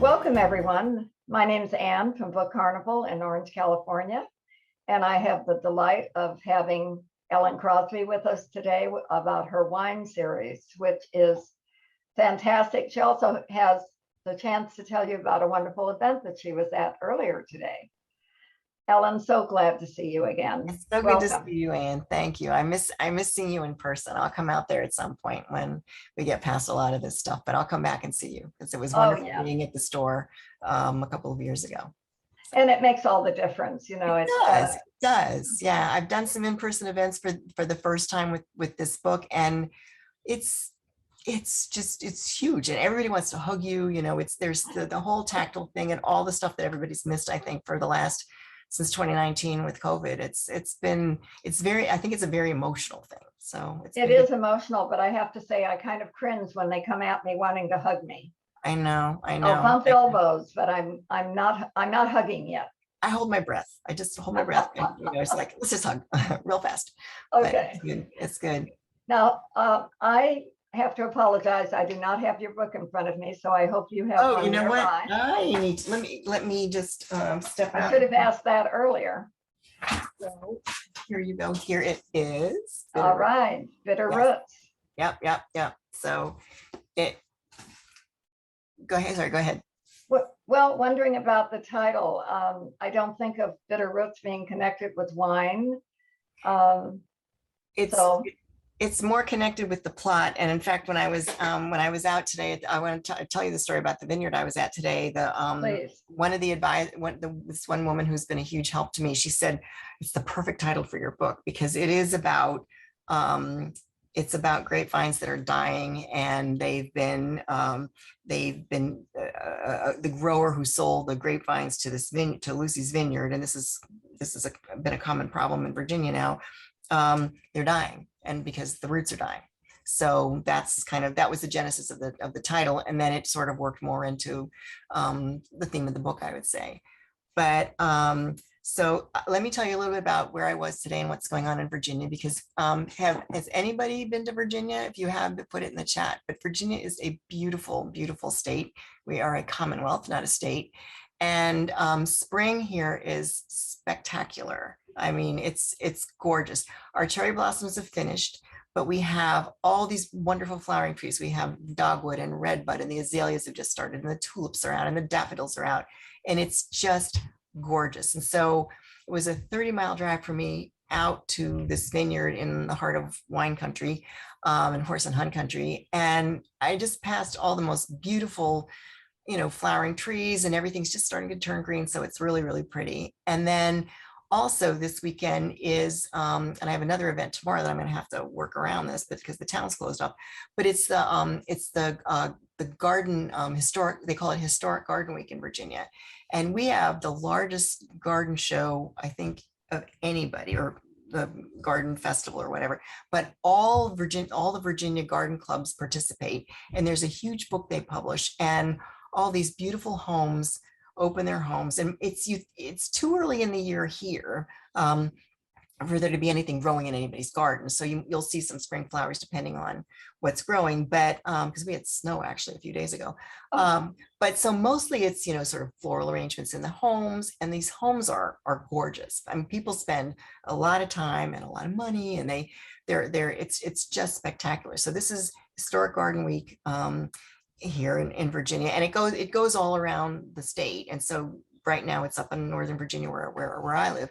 Welcome, everyone. My name is Anne from Book Carnival in Orange, California, and I have the delight of having Ellen Crosby with us today about her wine series, which is fantastic. She also has the chance to tell you about a wonderful event that she was at earlier today. Ellen, so glad to see you again. It's so good to Welcome. see you, Anne. Thank you. I miss seeing you in person. I'll come out there at some point when we get past a lot of this stuff, but I'll come back and see you because it was Oh, wonderful yeah. being at the store a couple of years ago. So And it makes all the difference. it does. It does. Yeah, I've done some in-person events for the first time with this book, and it's it's huge, and everybody wants to hug you. There's the whole tactile thing and all the stuff that everybody's missed, I think, for the last since 2019 with COVID. It's very, I think it's a very emotional thing. So it is emotional, but I have to say I kind of cringe when they come at me wanting to hug me. I know, I I'll know. bump elbows, but I'm not hugging yet. I hold my breath. I just hold my breath. And, it's like, let's just hug real fast. But Okay. it's good. It's good. Now, I have to apologize. I do not have your book in front of me, so I hope you have Oh, one you know what? nearby. I need to, let me just step I out. should have asked that earlier. So here you go. Here it is. All right, Bitter Yes. Roots. Yep. So go ahead. Sorry, go ahead. Well, wondering about the title. I don't think of Bitter Roots being connected with wine. It's So it's more connected with the plot. And in fact, when I was out today, I want to tell you the story about the vineyard I was at today. please. One of the this one woman who's been a huge help to me, she said it's the perfect title for your book because it is about it's about grapevines that are dying, and they've been the grower who sold the grapevines to to Lucy's Vineyard, and this is been a common problem in Virginia now. They're dying, and because the roots are dying. So that was the genesis of the title, and then it sort of worked more into the theme of the book, I would say. But so let me tell you a little bit about where I was today and what's going on in Virginia, because has anybody been to Virginia? If you have, put it in the chat. But Virginia is a beautiful, beautiful state. We are a commonwealth, not a state. And spring here is spectacular. I mean, it's gorgeous. Our cherry blossoms have finished, but we have all these wonderful flowering trees. We have dogwood and redbud, and the azaleas have just started, and the tulips are out, and the daffodils are out, and it's just gorgeous. And so it was a 30-mile drive for me out to this vineyard in the heart of wine country, and horse and hunt country. And I just passed all the most beautiful, flowering trees, and everything's just starting to turn green. So it's really, really pretty. And then also this weekend is, and I have another event tomorrow that I'm going to have to work around this because the town's closed up, but it's the garden, historic, they call it Historic Garden Week in Virginia. And we have the largest garden show, I think, of anybody, or the garden festival or whatever, but all the Virginia garden clubs participate. And there's a huge book they publish, and all these beautiful homes open their homes. And it's too early in the year here for there to be anything growing in anybody's garden. So you'll see some spring flowers depending on what's growing, but because we had snow actually a few days ago. But so mostly it's, sort of floral arrangements in the homes, and these homes are gorgeous. I mean, people spend a lot of time and a lot of money, and it's just spectacular. So this is Historic Garden Week here in Virginia, and it goes all around the state. And so right now it's up in Northern Virginia where I live.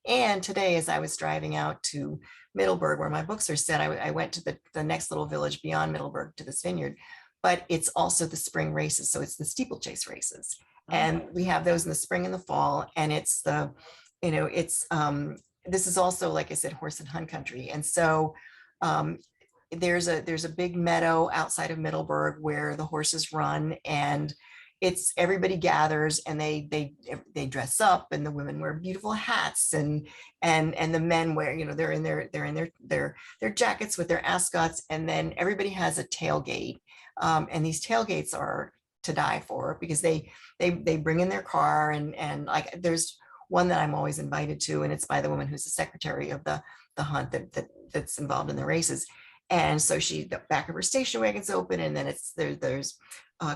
And today, as I was driving out to Middleburg, where my books are set, I went to the next little village beyond Middleburg to this vineyard. But it's also the spring races, so it's the steeplechase races, and we have those in the spring and the fall. And it's this is also, like I said, horse and hunt country. And so there's a big meadow outside of Middleburg where the horses run, and everybody gathers, and they dress up, and the women wear beautiful hats, and the men wear, they're in their jackets with their ascots, and then everybody has a tailgate, and these tailgates are to die for, because they bring in their car, and like there's one that I'm always invited to, and it's by the woman who's the secretary of the hunt that's involved in the races. And so the back of her station wagon's open, and then there's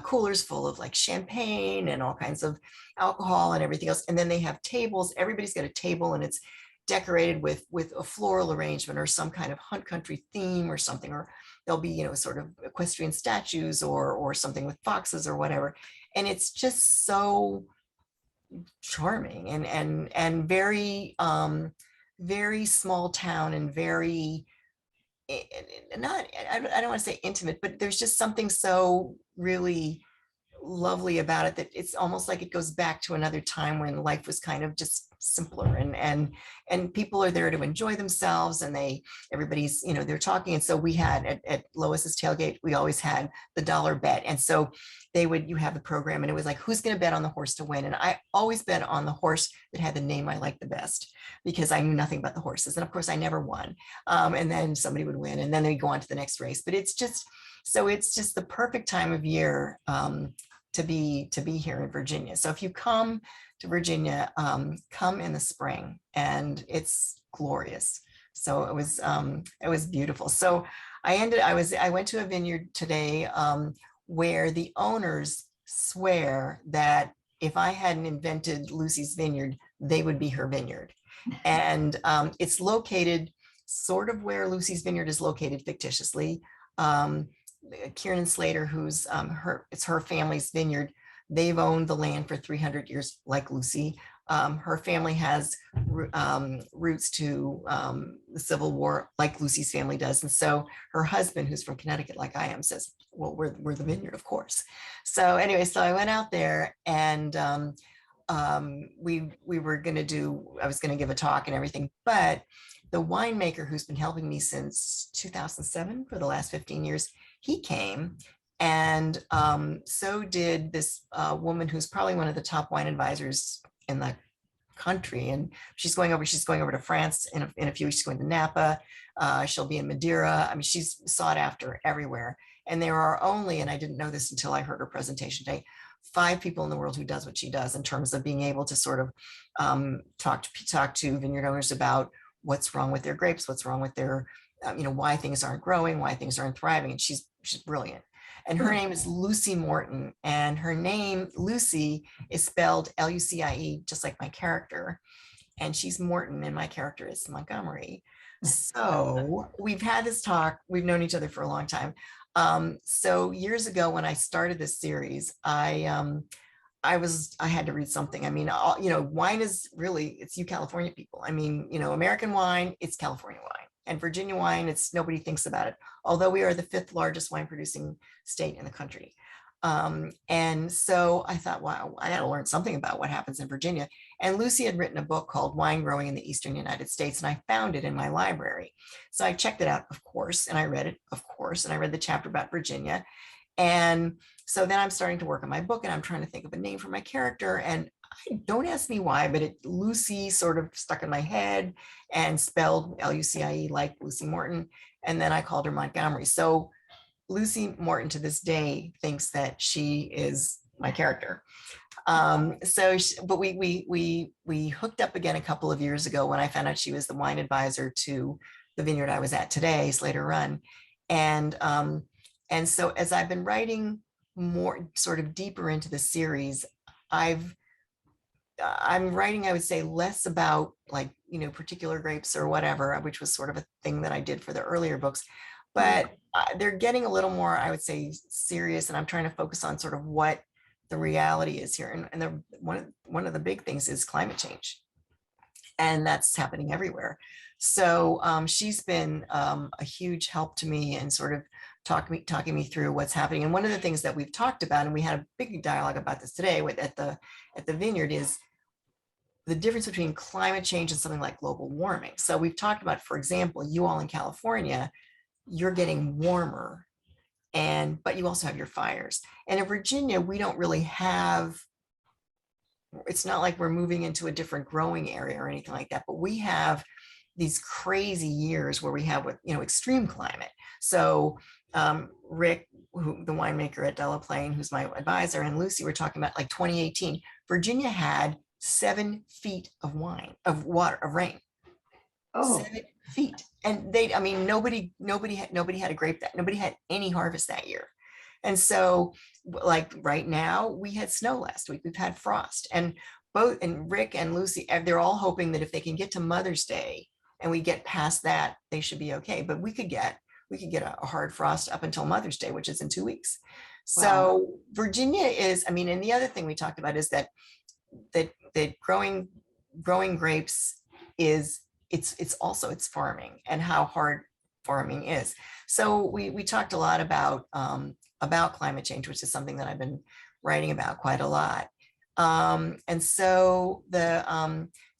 coolers full of like champagne and all kinds of alcohol and everything else. And then they have tables. Everybody's got a table, and it's decorated with a floral arrangement or some kind of hunt country theme or something, or there'll be, sort of equestrian statues or something with foxes or whatever. And it's just so charming and very very small town and very not, I don't want to say intimate, but there's just something so really lovely about it that it's almost like it goes back to another time when life was kind of just simpler and people are there to enjoy themselves, and everybody's, they're talking. And so we had at Lois's tailgate, we always had the dollar bet. And so you have the program, and it was like, who's going to bet on the horse to win? And I always bet on the horse that had the name I liked the best, because I knew nothing about the horses. And of course I never won. And then somebody would win, and then they'd go on to the next race. But it's just the perfect time of year to be here in Virginia. So if you come to Virginia, come in the spring, and it's glorious. So it was beautiful. So I went to a vineyard today where the owners swear that if I hadn't invented Lucy's Vineyard, they would be her vineyard. And it's located sort of where Lucy's Vineyard is located fictitiously. Kieran Slater, who's it's her family's vineyard. They've owned the land for 300 years, like Lucy. Her family has roots to the Civil War, like Lucy's family does. And so her husband, who's from Connecticut, like I am, says, well, we're the vineyard, of course. So anyway, so I went out there, and we were going to I was going to give a talk and everything, but the winemaker who's been helping me since 2007 for the last 15 years, he came, and so did this woman who's probably one of the top wine advisors in the country. And she's going over to France in a few weeks. She's going to Napa. She'll be in Madeira. I mean, she's sought after everywhere. And there are only, and I didn't know this until I heard her presentation today, 5 people in the world who does what she does in terms of being able to sort of talk to vineyard owners about what's wrong with their grapes, what's wrong with their, why things aren't growing, why things aren't thriving. And she's brilliant. And her name is Lucy Morton, and her name, Lucy, is spelled Lucie, just like my character. And she's Morton, and my character is Montgomery. So we've had this talk. We've known each other for a long time. So years ago, when I started this series, I had to read something. I mean, wine is really, it's you California people. I mean, American wine, it's California wine, and Virginia wine, nobody thinks about it. Although we are the 5th largest wine producing state in the country. And so I thought, wow, I got to learn something about what happens in Virginia. And Lucy had written a book called Wine Growing in the Eastern United States, and I found it in my library. So I checked it out, of course, and I read it, of course, and I read the chapter about Virginia. And so then I'm starting to work on my book, and I'm trying to think of a name for my character. And don't ask me why, but Lucy sort of stuck in my head and spelled Lucie like Lucy Morton. And then I called her Montgomery. So Lucy Morton to this day thinks that she is my character. But we hooked up again a couple of years ago when I found out she was the wine advisor to the vineyard I was at today, Slater Run. And so as I've been writing more sort of deeper into the series, I'm writing, I would say, less about particular grapes or whatever, which was sort of a thing that I did for the earlier books, but they're getting a little more, I would say, serious. And I'm trying to focus on sort of what the reality is here. And one of the big things is climate change, and that's happening everywhere. So she's been a huge help to me and sort of talking me through what's happening. And one of the things that we've talked about, and we had a big dialogue about this today at the vineyard, is the difference between climate change and something like global warming. So we've talked about, for example, you all in California, you're getting warmer, but you also have your fires. And in Virginia, we don't really have, it's not like we're moving into a different growing area or anything like that, but we have these crazy years where we have extreme climate. So Rick, the winemaker at Delaplane, who's my advisor, and Lucy were talking about 2018, Virginia had 7 feet of rain. Oh, 7 feet. And they, I mean, nobody had a grape that, nobody had any harvest that year. And so like right now we had snow last week, we've had frost, and Rick and Lucy, they're all hoping that if they can get to Mother's Day and we get past that, they should be okay. But we could get a hard frost up until Mother's Day, which is in 2 weeks. wow. So Virginia is, I mean, and the other thing we talked about is that growing grapes is, it's also it's farming and how hard farming is. So we talked a lot about climate change, which is something that I've been writing about quite a lot. And so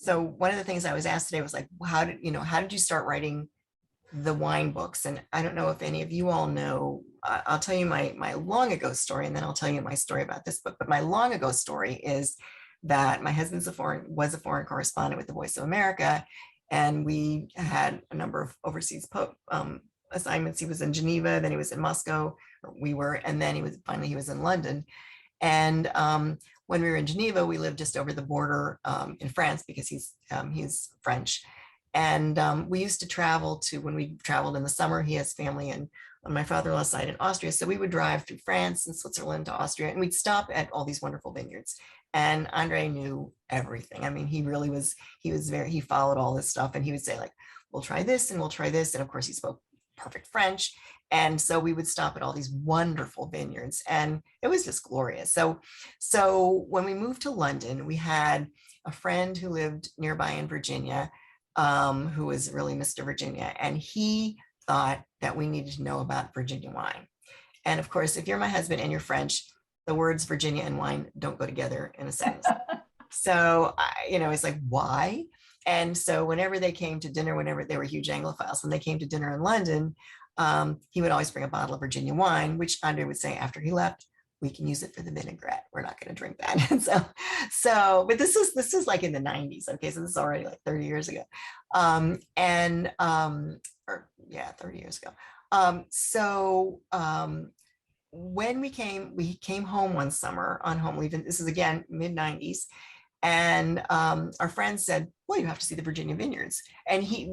so one of the things I was asked today was like, how did you start writing the wine books? And I don't know if any of you all know, I'll tell you my long ago story, and then I'll tell you my story about this book. But my long ago story is that my husband's was a foreign correspondent with the Voice of America, and we had a number of overseas assignments. He was in Geneva, then he was in Moscow, or we were, and then he was in London. And when we were in Geneva, we lived just over the border in France, because he's French. And we used to travel to, when we traveled in the summer, he has family on my father-in-law's side in Austria. So we would drive through France and Switzerland to Austria, and we'd stop at all these wonderful vineyards. And Andre knew everything. I mean, he followed all this stuff, and he would say like, we'll try this and we'll try this. And of course he spoke perfect French. And so we would stop at all these wonderful vineyards, and it was just glorious. So when we moved to London, we had a friend who lived nearby in Virginia, who was really Mr. Virginia, and he thought that we needed to know about Virginia wine. And of course, if you're my husband and you're French, the words Virginia and wine don't go together in a sentence. So it's like, why? And so whenever they came to dinner, whenever they were huge Anglophiles, when they came to dinner in London, he would always bring a bottle of Virginia wine, which Andre would say after he left, we can use it for the vinaigrette. We're not going to drink that. And but this is like in the 90s. Okay. So this is already like 30 years ago. 30 years ago. When we came home one summer on home leave, and this is again, mid 90s. And our friend said, well, you have to see the Virginia vineyards. And he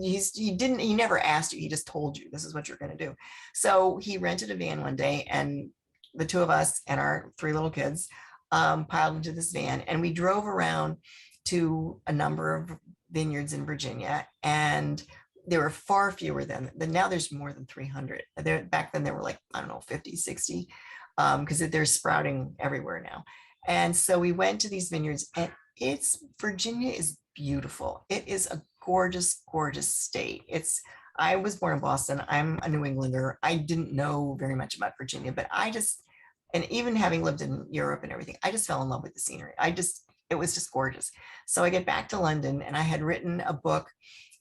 never asked you, he just told you this is what you're going to do. So he rented a van one day, and the two of us and our 3 little kids piled into this van, and we drove around to a number of vineyards in Virginia. And there were far fewer than now. There's more than 300 there. Back then there were like, I don't know, 50, 60, because they're sprouting everywhere now. And so we went to these vineyards, and Virginia is beautiful. It is a gorgeous, gorgeous state. I was born in Boston. I'm a New Englander. I didn't know very much about Virginia, but and even having lived in Europe and everything, I just fell in love with the scenery. It was just gorgeous. So I get back to London, and I had written a book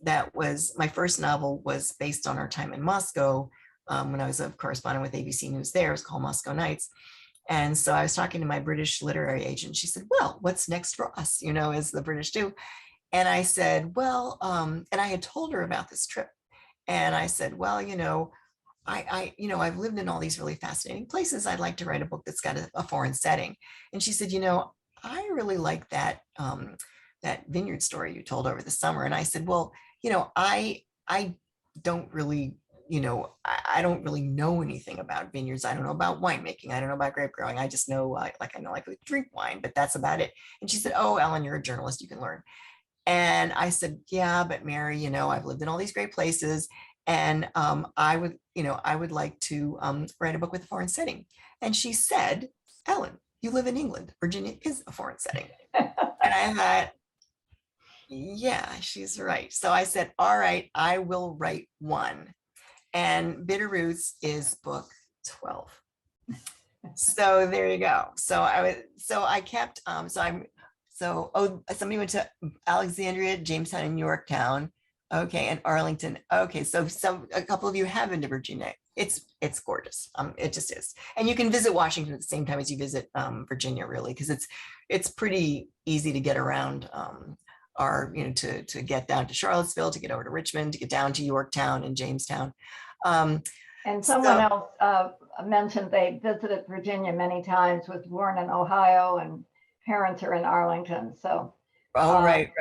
that was, my first novel was based on our time in Moscow, when I was a correspondent with ABC News there. It was called Moscow Nights. And so I was talking to my British literary agent. She said, well, what's next for us, as the British do. And I said, well, and I had told her about this trip. And I said, well, I've lived in all these really fascinating places. I'd like to write a book that's got a foreign setting. And she said, I really like that vineyard story you told over the summer. And I said, well, I don't really, I don't really know anything about vineyards. I don't know about winemaking. I don't know about grape growing. I just know, I could drink wine, but that's about it. And she said, oh, Ellen, you're a journalist, you can learn. And I said, yeah, but Mary, I've lived in all these great places, and I would like to write a book with a foreign setting. And she said, Ellen, you live in England. Virginia is a foreign setting. And I thought, yeah, she's right. So I said, all right, I will write one. And Bitter Roots is book 12. So there you go. Somebody went to Alexandria, Jamestown, and Yorktown. Okay. And Arlington. Okay. So a couple of you have been to Virginia. It's gorgeous. It just is. And you can visit Washington at the same time as you visit Virginia, really, because it's pretty easy to get around to get down to Charlottesville, to get over to Richmond, to get down to Yorktown and Jamestown. And someone else mentioned they visited Virginia many times, was born in Ohio, and parents are in Arlington. So Oh, right.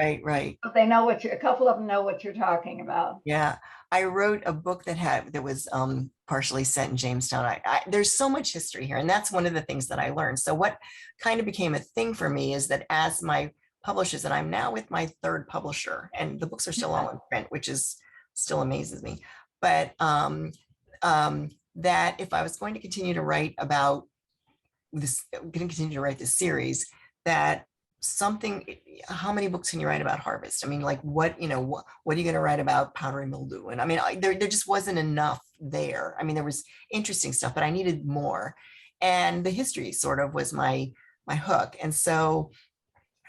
But they know a couple of them know what you're talking about. Yeah, I wrote a book that was partially set in Jamestown. There's so much history here, and that's one of the things that I learned. So what kind of became a thing for me is that as my publishers, and I'm now with my third publisher, and the books are still all in print, which is still amazes me. But that if I was going to continue to write about this, going to continue to write this series, that something, how many books can you write about harvest? I mean, like what are you going to write about powdery mildew? And I mean, there just wasn't enough there. I mean, there was interesting stuff, but I needed more. And the history sort of was my hook. And so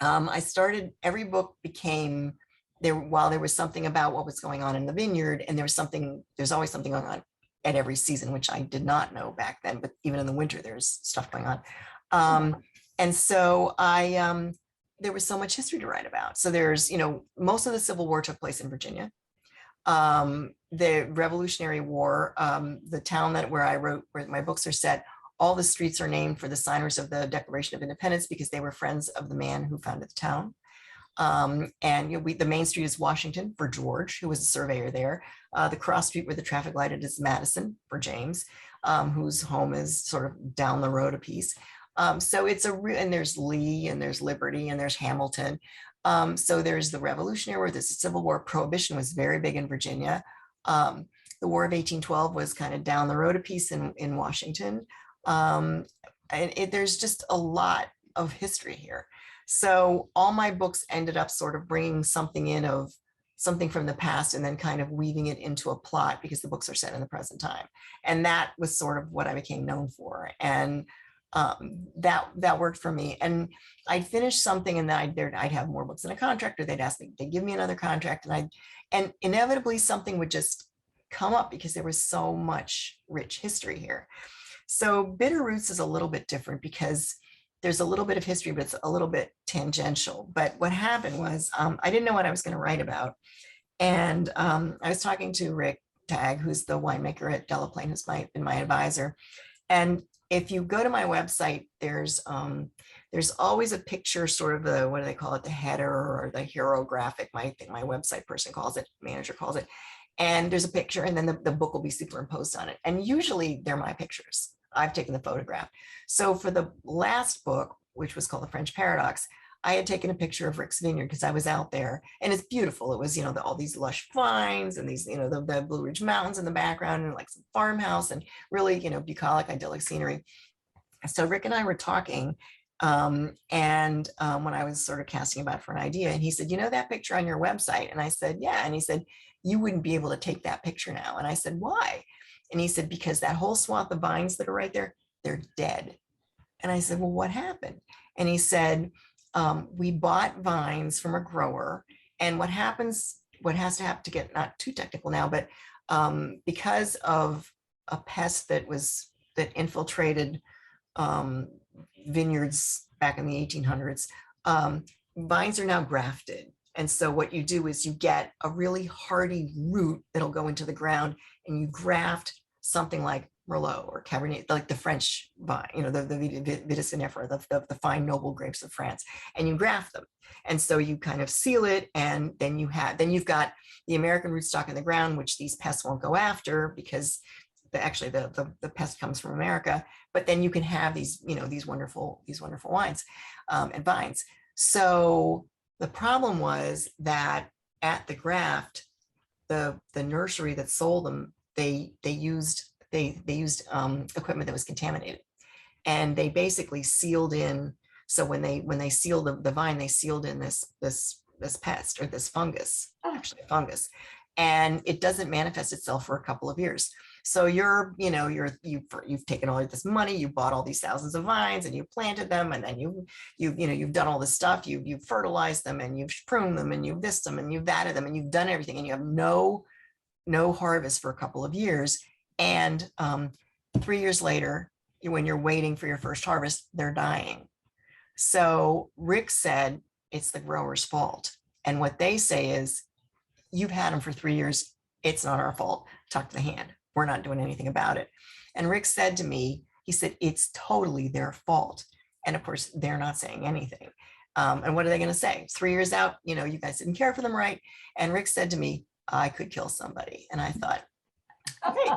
I started, every book became there, while there was something about what was going on in the vineyard, and there's always something going on at every season, which I did not know back then, but even in the winter, there's stuff going on. And so there was so much history to write about. So there's, most of the Civil War took place in Virginia. The Revolutionary War, the town where my books are set, all the streets are named for the signers of the Declaration of Independence because they were friends of the man who founded the town. And the main street is Washington for George, who was a surveyor there. The cross street where the traffic lighted is Madison for James, whose home is sort of down the road a piece. So it's and there's Lee, and there's Liberty, and there's Hamilton. So there's the Revolutionary War, there's the Civil War. Prohibition was very big in Virginia. The War of 1812 was kind of down the road a piece in Washington. And there's just a lot of history here. So all my books ended up sort of bringing something in of something from the past and then kind of weaving it into a plot because the books are set in the present time. And that was sort of what I became known for. And that worked for me. And I'd finish something and then I'd have more books in a contract, or they'd ask me, they'd give me another contract, and inevitably something would just come up because there was so much rich history here. So Bitter Roots is a little bit different because there's a little bit of history, but it's a little bit tangential. But what happened was I didn't know what I was going to write about. And I was talking to Rick Tagg, who's the winemaker at Delaplane, who's been my advisor. And if you go to my website, there's always a picture, sort of the, what do they call it, the header or the hero graphic, my website person calls it, manager calls it. And there's a picture, and then the book will be superimposed on it. And usually they're my pictures. I've taken the photograph. So for the last book, which was called The French Paradox, I had taken a picture of Rick's vineyard because I was out there, and it's beautiful. It was, all these lush vines and these, the Blue Ridge Mountains in the background, and like some farmhouse and really, bucolic, idyllic scenery. So Rick and I were talking, when I was sort of casting about for an idea, and he said, that picture on your website? And I said, yeah. And he said, you wouldn't be able to take that picture now. And I said, why? And he said, because that whole swath of vines that are right there, they're dead. And I said, well, what happened? And he said, we bought vines from a grower. And what has to happen, to get not too technical now, but because of a pest that infiltrated vineyards back in the 1800s, vines are now grafted. And so what you do is you get a really hardy root that'll go into the ground, and you graft something like Merlot or Cabernet, like the French vine, the Vitis vinifera, the fine noble grapes of France, and you graft them. And so you kind of seal it, and then you've got the American rootstock in the ground, which these pests won't go after because the pest comes from America. But then you can have these wonderful wines and vines. So the problem was that at the graft, the nursery that sold them, they used equipment that was contaminated, and they basically sealed in. So when they sealed the vine, they sealed in this pest, or this fungus, actually a fungus, and it doesn't manifest itself for a couple of years. So you've taken all of this money, you bought all these thousands of vines, and you planted them, and then you've done all this stuff, you've fertilized them, and you've pruned them, and you've this them, and you've that them, and you've done everything, and you have no harvest for a couple of years. And 3 years later, when you're waiting for your first harvest, they're dying. So Rick said it's the grower's fault. And what they say is, you've had them for 3 years. It's not our fault. Talk to the hand. We're not doing anything about it. And Rick said to me, he said, it's totally their fault. And of course, they're not saying anything. And what are they going to say? 3 years out, you guys didn't care for them right. And Rick said to me, I could kill somebody. And I thought, okay,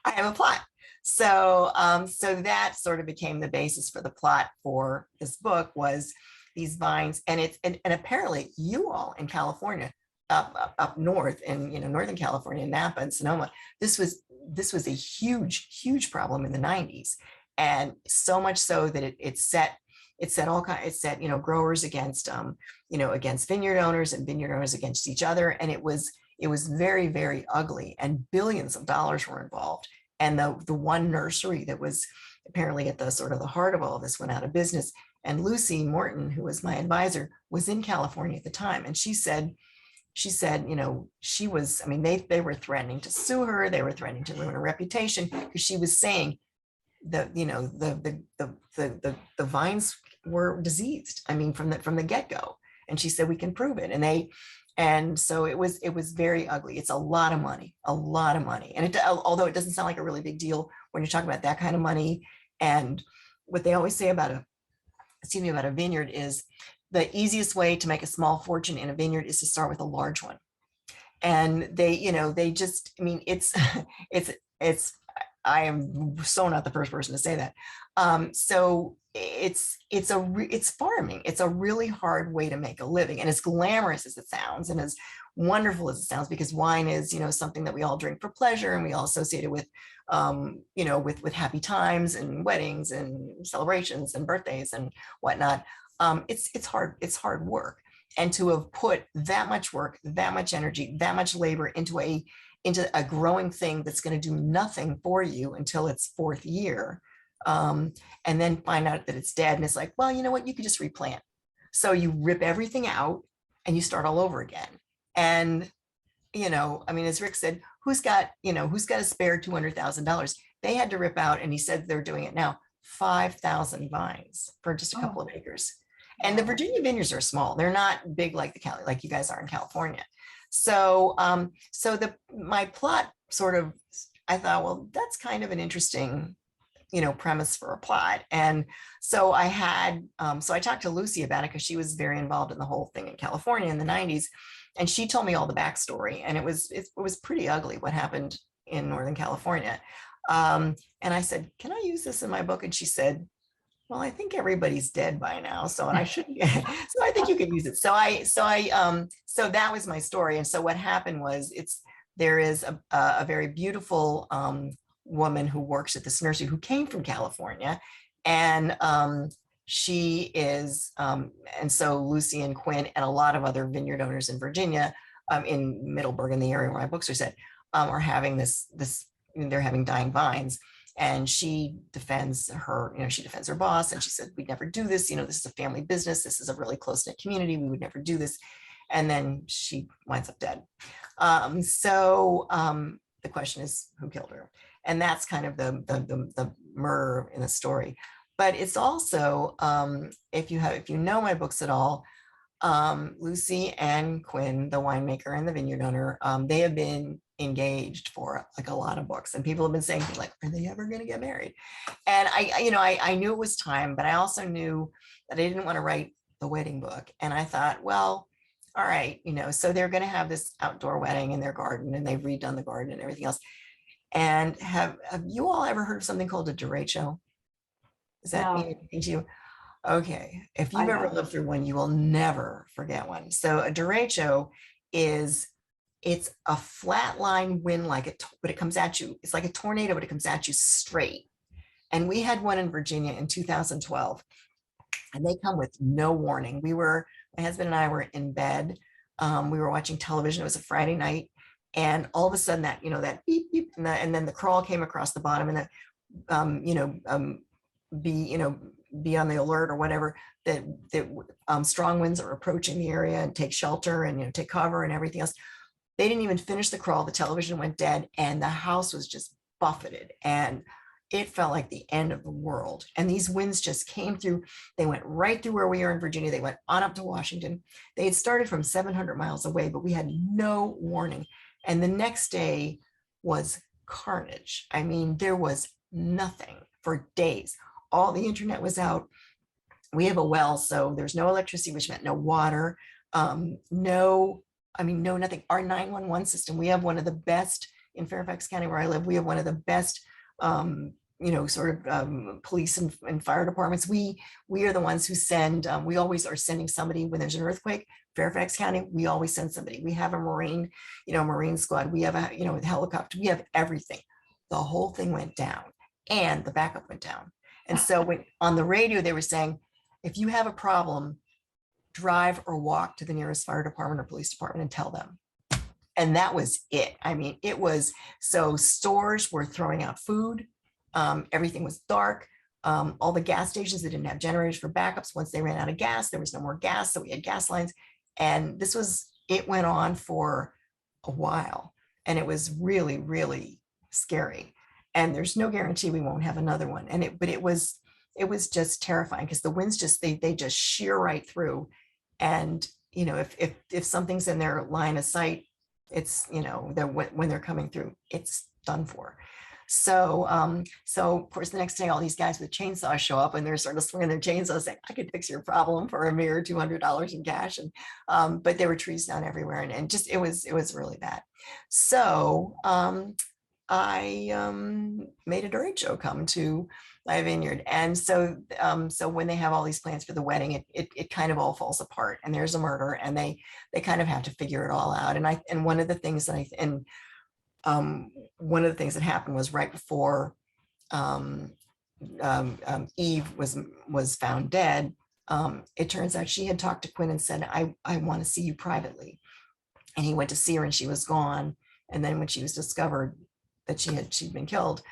I have a plot. So, so that sort of became the basis for the plot for this book, was these vines. And it's, and apparently you all in California, up north in, Northern California, Napa and Sonoma, this was a huge problem in the 90s. And so much so that it set growers against, against vineyard owners, and vineyard owners against each other. And it was very ugly, and billions of dollars were involved. And the one nursery that was apparently at the sort of the heart of all of this went out of business. And Lucy Morton, who was my advisor, was in California at the time. And she said, she was, I mean, they were threatening to sue her. They were threatening to ruin her reputation, because she was saying that, the vines were diseased. I mean, from the get-go. And she said, we can prove it. And so it was very ugly. It's a lot of money. And although it doesn't sound like a really big deal when you're talking about that kind of money. And what they always say about a vineyard is the easiest way to make a small fortune in a vineyard is to start with a large one. And they just, I mean, it's, I am so not the first person to say that. So it's farming. It's a really hard way to make a living, and as glamorous as it sounds, and as wonderful as it sounds, because wine is, something that we all drink for pleasure, and we all associate it with, with happy times and weddings and celebrations and birthdays and whatnot. It's hard work. And to have put that much work, that much energy, that much labor into a growing thing that's going to do nothing for you until its 4th year, and then find out that it's dead, and it's like, well, you know what, you could just replant. So you rip everything out and you start all over again. And I mean, as Rick said, who's got a spare $200,000? They had to rip out, and he said they're doing it now, 5,000 vines for just a couple of acres. And the Virginia vineyards are small. They're not big like like you guys are in California. So, my plot sort of, I thought, well, that's kind of an interesting, premise for a plot. And so I talked to Lucy about it, because she was very involved in the whole thing in California in the 90s. And she told me all the backstory, and it was pretty ugly what happened in Northern California. And I said, can I use this in my book? And she said, well, I think everybody's dead by now, so I shouldn't. So I think you can use it. So that was my story. And so what happened was, there is a very beautiful woman who works at this nursery, who came from California, and she is, and so Lucy and Quinn and a lot of other vineyard owners in Virginia, in Middleburg, in the area where my books are set, are having they're having dying vines. And she defends her boss. And she said, we'd never do this. This is a family business. This is a really close-knit community. We would never do this. And then she winds up dead. The question is, who killed her? And that's kind of the murder in the story. But it's also, if you know my books at all, Lucy and Quinn, the winemaker and the vineyard owner, they have been engaged for like a lot of books, and people have been saying, like, are they ever going to get married? And I knew it was time, but I also knew that I didn't want to write the wedding book. And I thought, well, all right, so they're going to have this outdoor wedding in their garden, and they've redone the garden and everything else. And have you all ever heard of something called a derecho? Is that mean anything to you? Okay, if you've ever lived through one, you will never forget one. So a derecho it's a flat line wind, but it comes at you. It's like a tornado, but it comes at you straight. And we had one in Virginia in 2012, and they come with no warning. My husband and I were in bed. We were watching television. It was a Friday night, and all of a sudden that beep beep, and then the crawl came across the bottom, and be on the alert or whatever, that strong winds are approaching the area, and take shelter and take cover and everything else. They didn't even finish the crawl. The television went dead, and the house was just buffeted, and it felt like the end of the world. And these winds just came through. They went right through where we are in Virginia. They went on up to Washington. They had started from 700 miles away, but we had no warning. And the next day was carnage. I mean, there was nothing for days. All the internet was out. we have a well, so there's no electricity, which meant no water, no, I mean, no, nothing. Our 911 system, we have one of the best in Fairfax County where I live. We have one of the best, sort of police and fire departments. We are the ones who send, we always are sending somebody when there's an earthquake. Fairfax County, we always send somebody. We have a Marine squad. We have a helicopter. We have everything. The whole thing went down and the backup went down. And so when on the radio, they were saying, if you have a problem, drive or walk to the nearest fire department or police department and tell them. And that was it. I mean, it was, so stores were throwing out food. Everything was dark. All the gas stations that didn't have generators for backups, once they ran out of gas, there was no more gas. So we had gas lines. And it went on for a while. And it was really, really scary. And there's no guarantee we won't have another one. But it was just terrifying because the winds they just shear right through. And, if something's in their line of sight, it's, when they're coming through, it's done for. So of course, the next day, all these guys with chainsaws show up and they're sort of swinging their chainsaws saying, I could fix your problem for a mere $200 in cash. And, but there were trees down everywhere and just, it was really bad. So, I made a derecho come to my vineyard. And so when they have all these plans for the wedding, it kind of all falls apart and there's a murder and they kind of have to figure it all out. And one of the things that one of the things that happened was right before Eve was found dead. It turns out she had talked to Quinn and said, I want to see you privately. And he went to see her and she was gone. And then when she was discovered that she'd been killed,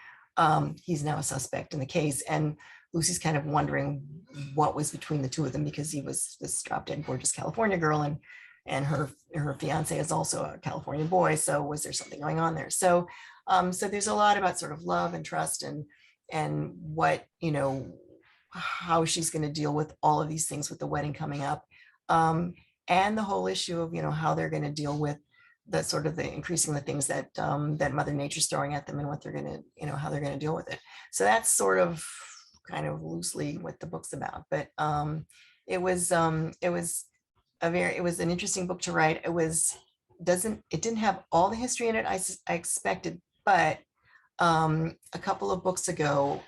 he's now a suspect in the case. And Lucy's kind of wondering what was between the two of them because he was this drop dead gorgeous California girl and her fiance is also a California boy. So was there something going on there? So there's a lot about sort of love and trust and what, how she's going to deal with all of these things with the wedding coming up. And the whole issue of, how they're going to deal with the sort of the increasing the things that that Mother Nature's throwing at them and what they're going to, how they're going to deal with it. So that's sort of kind of loosely what the book's about. But it was an interesting book to write. It didn't have all the history in it I expected, but a couple of books ago,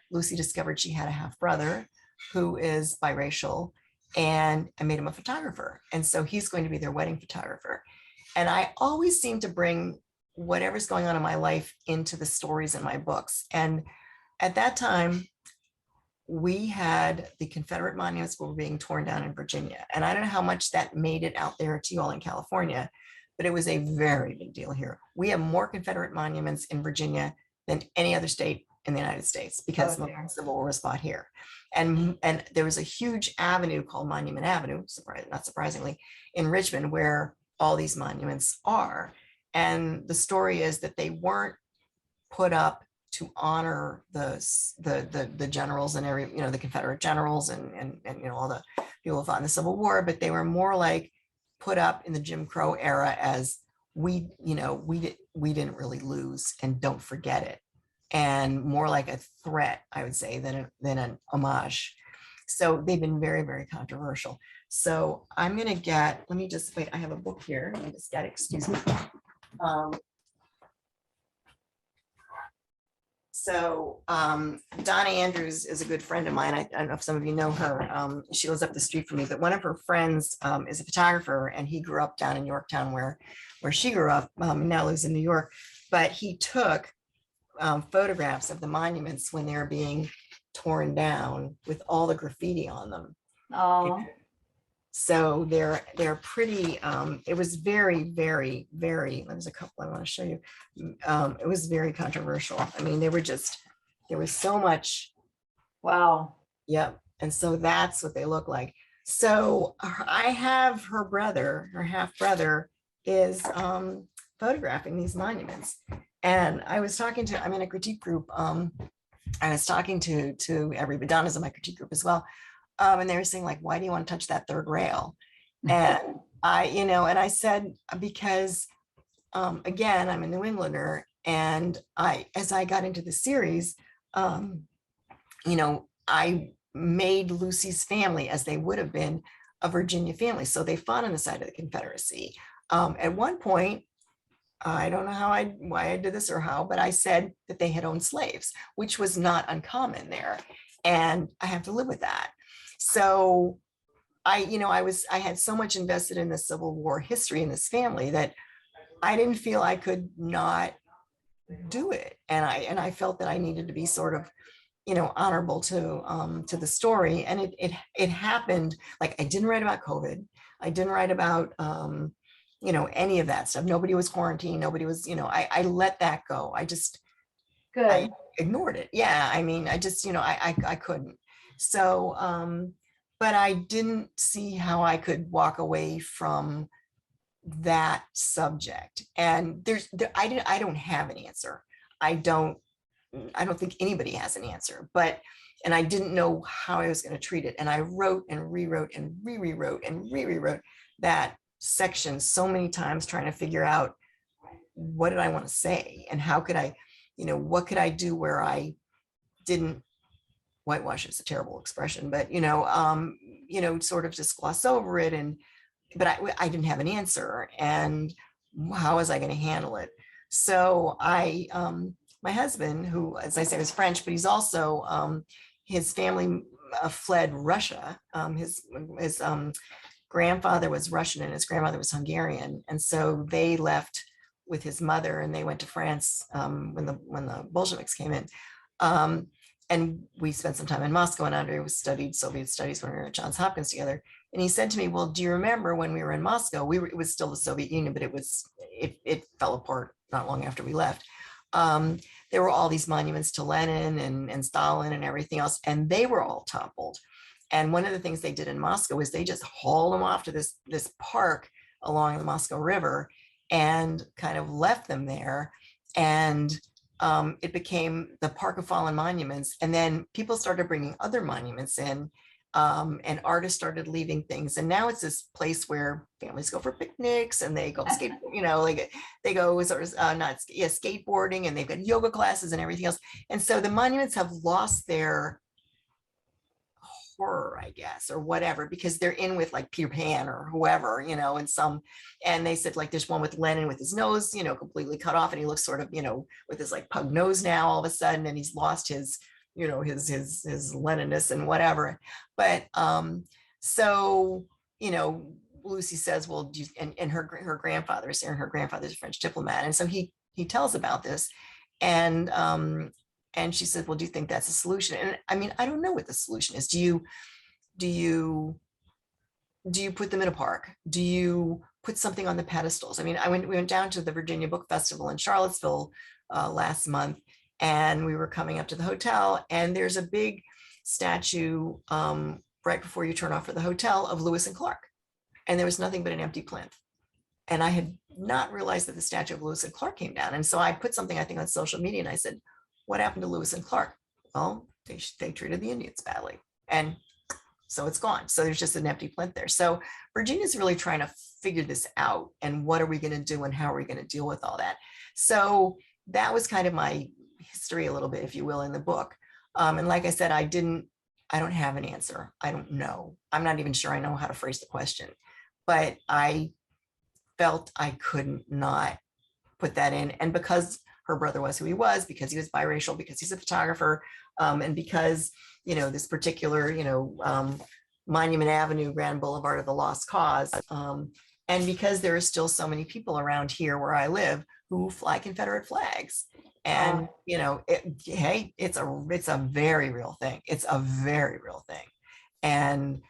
Lucy discovered she had a half brother who is biracial, and I made him a photographer. And so he's going to be their wedding photographer. And I always seem to bring whatever's going on in my life into the stories in my books. And at that time, we had the Confederate monuments were being torn down in Virginia. And I don't know how much that made it out there to you all in California, but it was a very big deal here. We have more Confederate monuments in Virginia than any other state in the United States because the Civil War was fought here. And there was a huge avenue called Monument Avenue, not surprisingly, in Richmond where all these monuments are. And the story is that they weren't put up to honor the generals and the Confederate generals and all the people who fought in the Civil War, but they were more like put up in the Jim Crow era as we didn't really lose and don't forget it, and more like a threat, I would say, than an homage. So they've been very, very controversial. So I'm gonna let me just wait. I have a book here. Let me just get it. Excuse me. Donna Andrews is a good friend of mine. I don't know if some of you know her. She lives up the street from me, but one of her friends is a photographer, and he grew up down in Yorktown where she grew up, now lives in New York. But he took photographs of the monuments when they're being torn down with all the graffiti on them. Oh, so they're pretty, it was very, very, very, there's a couple I want to show you. It was very controversial. I mean, there was so much. wow. Yep. And so that's what they look like. So I have her half brother is photographing these monuments. And I'm in a critique group. I was talking to everybody. Donna's in my critique group as well. And they were saying, like, why do you want to touch that third rail? And I said, because again, I'm a New Englander, and as I got into the series, I made Lucy's family, as they would have been, a Virginia family. So they fought on the side of the Confederacy. At one point, I don't know why I did this or how, but I said that they had owned slaves, which was not uncommon there. And I have to live with that. So I had so much invested in the Civil War history in this family that I didn't feel I could not do it. And I felt that I needed to be sort of, honorable to the story. And it happened. Like, I didn't write about COVID. I didn't write about any of that stuff. Nobody was quarantined. Nobody was, I let that go. I Good. ignored it. Yeah. I mean, I just, I couldn't. So, but I didn't see how I could walk away from that subject. And I don't have an answer. I don't think anybody has an answer, and I didn't know how I was going to treat it. And I wrote and rewrote and rewrote and rewrote that section so many times, trying to figure out what did I want to say and how could I, what could I do where I didn't whitewash is a terrible expression, but sort of just gloss over it. But I didn't have an answer, and how was I going to handle it? So my husband, who, as I say, was French, but he's also, his family fled Russia. His grandfather was Russian and his grandmother was Hungarian. And so they left with his mother and they went to France when the Bolsheviks came in. And we spent some time in Moscow, and Andre studied Soviet studies when we were at Johns Hopkins together. And he said to me, well, do you remember when we were in Moscow? It was still the Soviet Union, but it fell apart not long after we left. There were all these monuments to Lenin and Stalin and everything else, and they were all toppled. And one of the things they did in Moscow was they just hauled them off to this park along the Moscow River and kind of left them there. And it became the Park of Fallen Monuments. And then people started bringing other monuments in, and artists started leaving things. And now it's this place where families go for picnics and they go skate, they go sort of skateboarding, and they've got yoga classes and everything else. And so the monuments have lost their horror, I guess, or whatever, because they're in with like Peter Pan or whoever, and they said, like, there's one with Lenin with his nose, completely cut off, and he looks sort of, with his like pug nose now all of a sudden, and he's lost his, his Leninness and whatever. But so, Lucy says, well, and her grandfather's there, and her grandfather's a French diplomat. And so he tells about this, and she said, well, do you think that's a solution? And I mean, I don't know what the solution is. Do you put them in a park? Do you put something on the pedestals? I mean, we went down to the Virginia Book Festival in Charlottesville last month, and we were coming up to the hotel, and there's a big statue right before you turn off for the hotel of Lewis and Clark. And there was nothing but an empty plinth. And I had not realized that the statue of Lewis and Clark came down. And so I put something, I think, on social media, and I said, what happened to Lewis and Clark? Well, they treated the Indians badly. And so it's gone. So there's just an empty plinth there. So Virginia's really trying to figure this out, and what are we going to do and how are we going to deal with all that? So that was kind of my history a little bit, if you will, in the book. And like I said, I don't have an answer. I don't know. I'm not even sure I know how to phrase the question, but I felt I couldn't not put that in. And because her brother was who he was, because he was biracial, because he's a photographer, and because, this particular, Monument Avenue, Grand Boulevard of the Lost Cause, and because there are still so many people around here where I live who fly Confederate flags. And, hey, it's a very real thing. It's a very real thing. And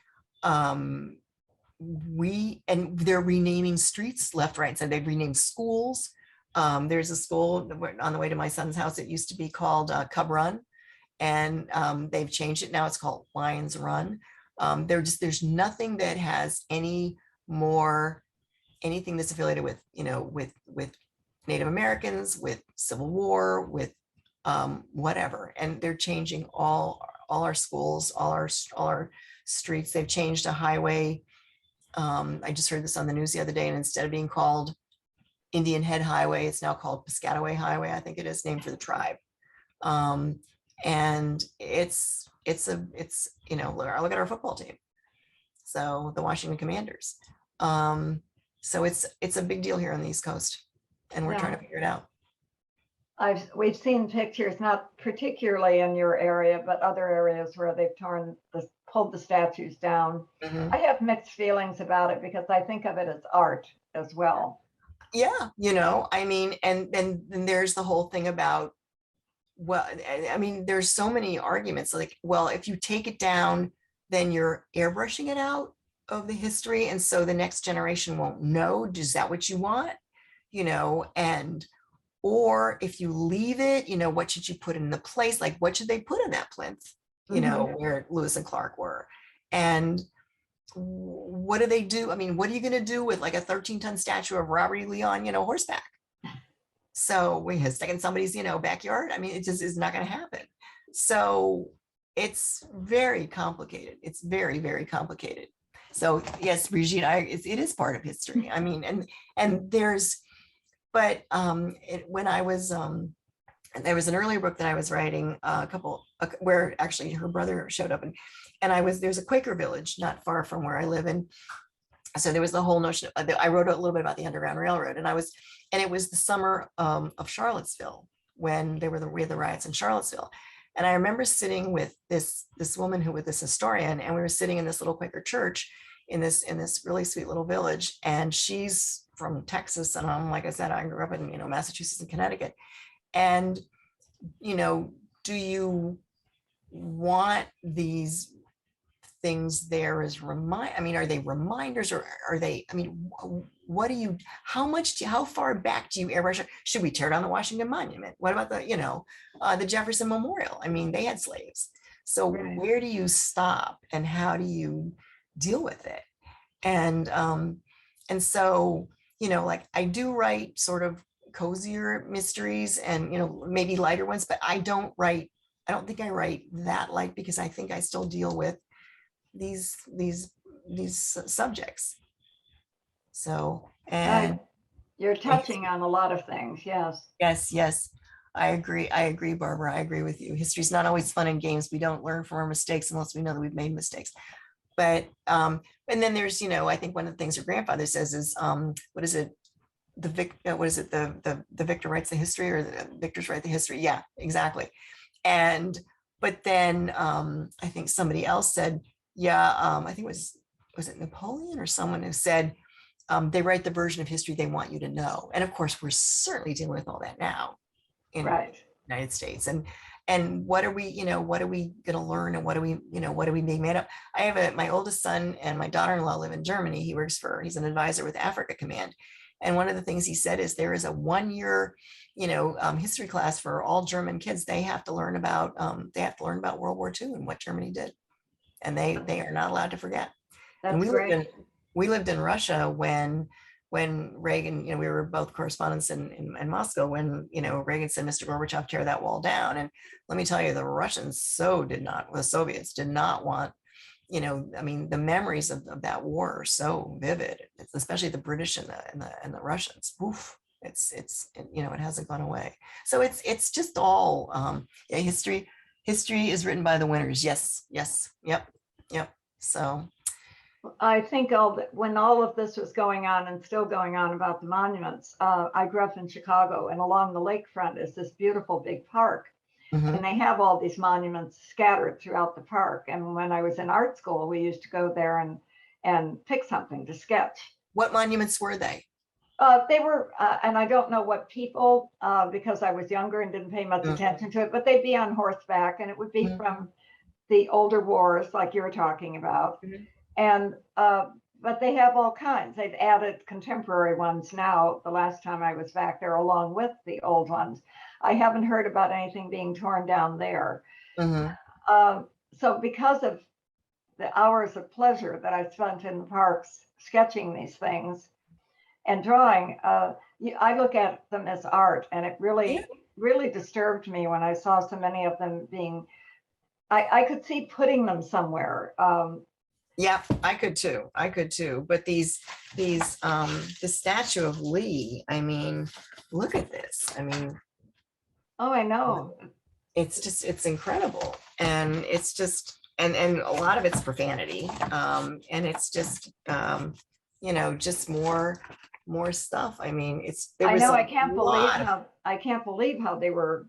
they're renaming streets left, right, and center. They've renamed schools. There's a school on the way to my son's house. It used to be called Cub Run, and they've changed it. Now it's called Lions Run. There's nothing that has anything that's affiliated with, with Native Americans, with Civil War, with whatever. And they're changing all our schools, all our streets. They've changed a highway. I just heard this on the news the other day, and instead of being called Indian Head Highway, it's now called Piscataway Highway, I think it is, named for the tribe. And it's, you know, look at our football team. So the Washington Commanders. So it's a big deal here on the East Coast, and we're trying to figure it out. We've seen pictures, not particularly in your area, but other areas where they've pulled the statues down. I have mixed feelings about it because I think of it as art as well. Yeah, you know, I mean, and then there's the whole thing about, well, I mean, there's so many arguments like, well, if you take it down, then you're airbrushing it out of the history, and so the next generation won't know. Is that what you want? You know, and or if you leave it, you know, what should you put in the place? Like, what should they put in that plinth, you know, where Lewis and Clark were? And what do they do? I mean, what are you going to do with like a 13-ton statue of Robert E. Lee on, you know, horseback? So we have stuck in somebody's, you know, backyard. I mean, it just is not going to happen. So it's very complicated. It's very, very complicated. So yes, Brigitte, it is part of history. I mean, and there's, but when I was, there was an earlier book that I was writing where actually her brother showed up, and there's a Quaker village not far from where I live. And so there was the whole notion I wrote a little bit about the Underground Railroad, and it was the summer of Charlottesville when we had the riots in Charlottesville. And I remember sitting with this woman who was this historian, and we were sitting in this little Quaker church in this really sweet little village. And she's from Texas, and I'm, like I said, I grew up in, you know, Massachusetts and Connecticut. And, you know, do you want these things there as are they reminders, or are they, I mean, what do you, how far back do you airbrush? Should we tear down the Washington Monument? What about the, you know, the Jefferson Memorial? I mean, they had slaves. So where do you stop, and how do you deal with it? And so, you know, like I do write sort of cozier mysteries and, you know, maybe lighter ones, but I don't think I write that light, because I think I still deal with these subjects. So, and you're touching on a lot of things. Yes, I agree, Barbara. I agree with you. History's not always fun and games. We don't learn from our mistakes unless we know that we've made mistakes. But and then there's, you know, I think one of the things your grandfather says is what is it? The victor writes the history, or the victors write the history. Yeah, exactly. But then I think somebody else said, yeah, I think was it Napoleon or someone who said they write the version of history they want you to know. And of course, we're certainly dealing with all that now in the United States. And what are we going to learn, and what are we being made up? I have my oldest son and my daughter-in-law live in Germany. He's an advisor with Africa Command. And one of the things he said is there is a 1-year, you know, history class for all German kids. They have to learn about World War II and what Germany did. And they are not allowed to forget. That's and great. We lived in Russia when Reagan, you know, we were both correspondents in Moscow when, you know, Reagan said, Mr. Gorbachev, tear that wall down. And let me tell you, the Russians the Soviets did not want, you know, I mean, the memories of that war are so vivid, especially the British and the Russians. Oof, it's you know, it hasn't gone away. So it's just all history is written by the winners. Yes. Yep. So I think when all of this was going on and still going on about the monuments, I grew up in Chicago, and along the lakefront is this beautiful big park. And they have all these monuments scattered throughout the park. And when I was in art school, we used to go there and pick something to sketch. What monuments were they? They were, and I don't know what people, because I was younger and didn't pay much attention to it, but they'd be on horseback, and it would be from the older wars like you were talking about. And but they have all kinds. They've added contemporary ones now. The last time I was back there, along with the old ones, I haven't heard about anything being torn down there. So because of the hours of pleasure that I spent in the parks sketching these things and drawing, I look at them as art, and it really disturbed me when I saw so many of them being. I could see putting them somewhere. Yeah, I could too. But the statue of Lee, I mean, look at this. I mean, oh, I know. it's incredible. And it's just, and a lot of it's profanity. And it's just, just more stuff. I mean, there I was know, a I lot can't believe how they were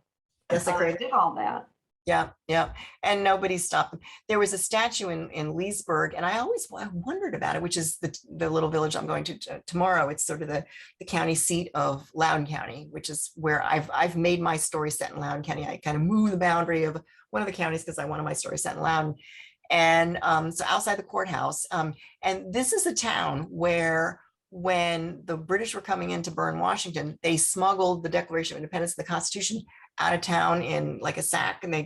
desecrated. did all that. Yeah, yeah. And nobody stopped them. There was a statue in Leesburg, and I wondered about it, which is the little village I'm going to tomorrow. It's sort of the county seat of Loudoun County, which is where I've made my story set in Loudoun County. I kind of moved the boundary of one of the counties because I wanted my story set in Loudoun. And so outside the courthouse. And this is a town where when the British were coming in to burn Washington, they smuggled the Declaration of Independence and the Constitution out of town in like a sack, and they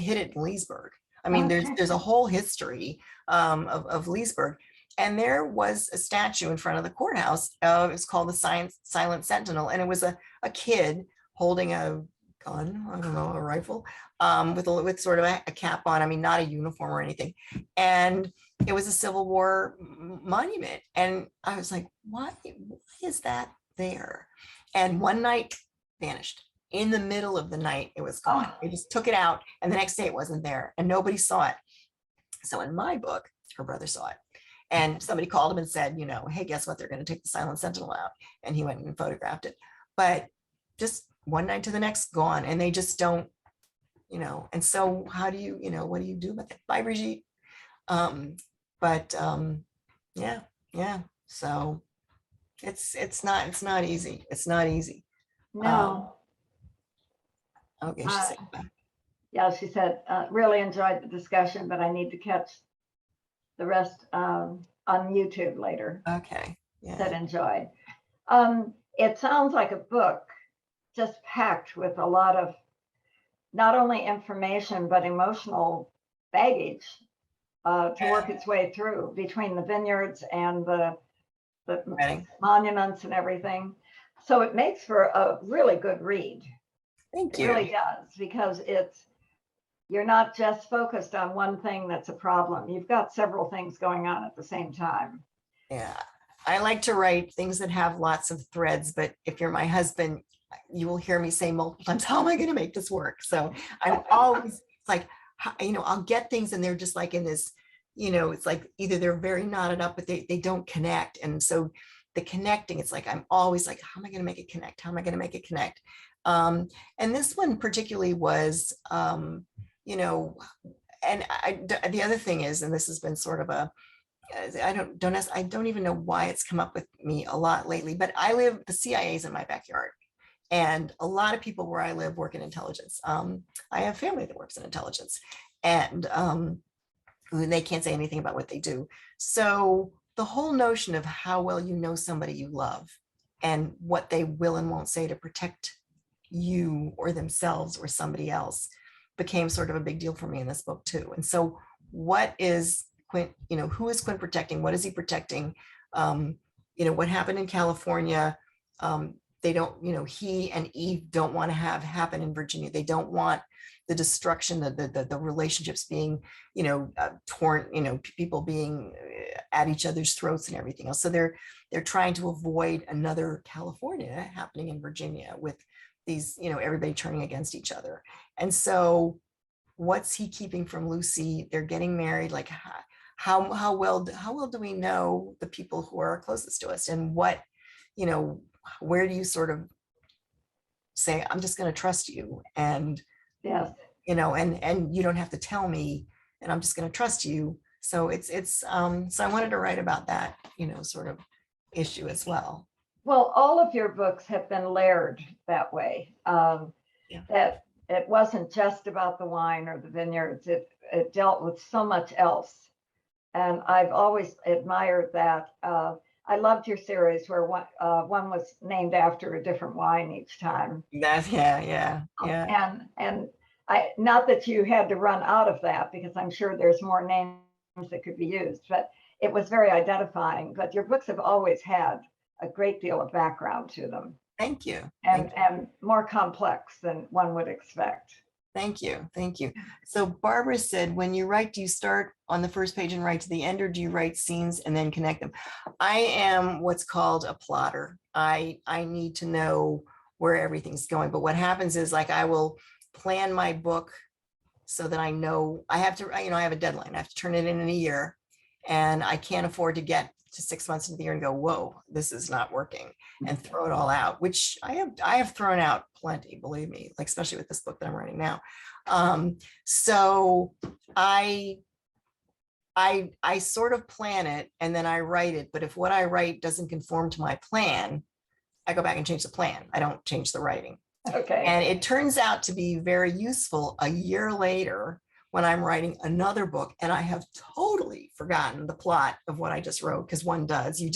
hid it in Leesburg. I mean, Okay. there's a whole history of Leesburg. And there was a statue in front of the courthouse. It was called the Silent Sentinel, and it was a kid holding a gun, I don't know, a rifle, with sort of a cap on. I mean, not a uniform or anything. And it was a Civil War monument. And I was like, why is that there? And one night vanished. In the middle of the night, it was gone. They just took it out, and the next day it wasn't there, and nobody saw it. So in my book, her brother saw it, and somebody called him and said, hey, guess what? They're going to take the Silent Sentinel out. And he went and photographed it. But just one night to the next, gone. And they just don't, and so how do you, what do you do about that? Bye, Brigitte. Yeah. So it's not easy. It's not easy. No. Okay, she said bye. Yeah, she said, really enjoyed the discussion, but I need to catch the rest on YouTube later. Okay. Yeah. Said enjoyed. It sounds like a book just packed with a lot of not only information, but emotional baggage to work its way through between the vineyards and the monuments and everything. So it makes for a really good read. Thank you. It really does, because you're not just focused on one thing that's a problem. You've got several things going on at the same time. Yeah. I like to write things that have lots of threads, but if you're my husband, you will hear me say multiple times, how am I going to make this work? So I'm always like, I'll get things and they're just like in this, it's like either they're very knotted up, but they don't connect. And so the connecting, it's like, I'm always like, how am I going to make it connect? How am I going to make it connect? And this one particularly was, and the other thing is, and this has been sort of I don't even know why it's come up with me a lot lately, but the CIA's in my backyard. And a lot of people where I live work in intelligence. I have family that works in intelligence, and they can't say anything about what they do. So the whole notion of how well you know somebody you love and what they will and won't say to protect you or themselves or somebody else became sort of a big deal for me in this book too. And so what is Quint, who is Quint protecting? What is he protecting? What happened in California? They don't, he and Eve don't want to have happen in Virginia. They don't want the destruction, the relationships being, torn, people being at each other's throats and everything else. So they're trying to avoid another California happening in Virginia with these, everybody turning against each other. And so what's he keeping from Lucy? They're getting married. Like how well do we know the people who are closest to us, and what, where do you sort of say, I'm just going to trust you, and yes, and you don't have to tell me, and I'm just going to trust you. So so I wanted to write about that, sort of issue as well. Well, all of your books have been layered that way. That it wasn't just about the wine or the vineyards. It dealt with so much else. And I've always admired that. I loved your series where one was named after a different wine each time. Yeah. And I, not that you had to run out of that, because I'm sure there's more names that could be used, but it was very identifying. But your books have always had a great deal of background to them. Thank you. And more complex than one would expect. Thank you. So Barbara said, when you write, do you start on the first page and write to the end, or do you write scenes and then connect them? I am what's called a plotter. I need to know where everything's going. But what happens is, like, I will plan my book so that I know I have to, I have a deadline. I have to turn it in a year, and I can't afford to get to 6 months into the year and go, whoa, this is not working, and throw it all out, which I have thrown out plenty, believe me, like especially with this book that I'm writing now. So I sort of plan it and then I write it. But if what I write doesn't conform to my plan, I go back and change the plan. I don't change the writing. Okay. And it turns out to be very useful a year later when I'm writing another book and I have totally forgotten the plot of what I just wrote, because one does. You